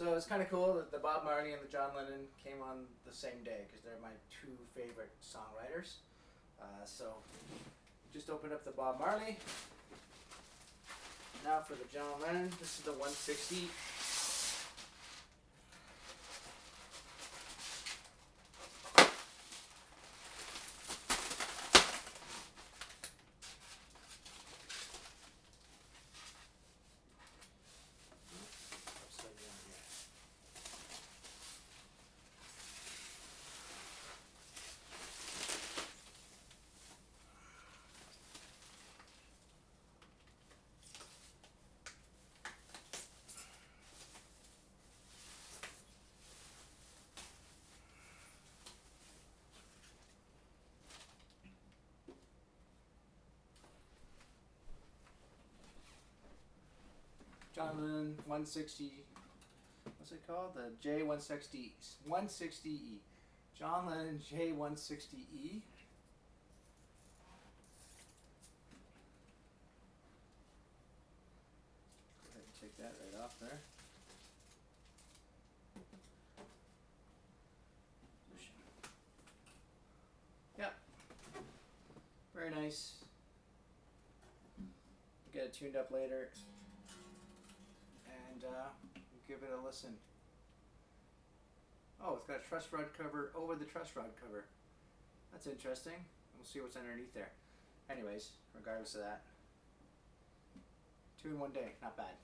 So it's kind of cool that the Bob Marley and the John Lennon came on the same day because they're my two favorite songwriters. So just opened up the Bob Marley. Now for the John Lennon, this is the 160. John Lennon 160. What's it called? The J-160e. 160e. John Lennon J-160e. Go ahead and take that right off there. Yep. Very nice. Get it tuned up later. And give it a listen. Oh, it's got a truss rod cover over the truss rod cover. That's interesting. We'll see what's underneath there. Anyways, regardless of that, 2 in 1 day, not bad.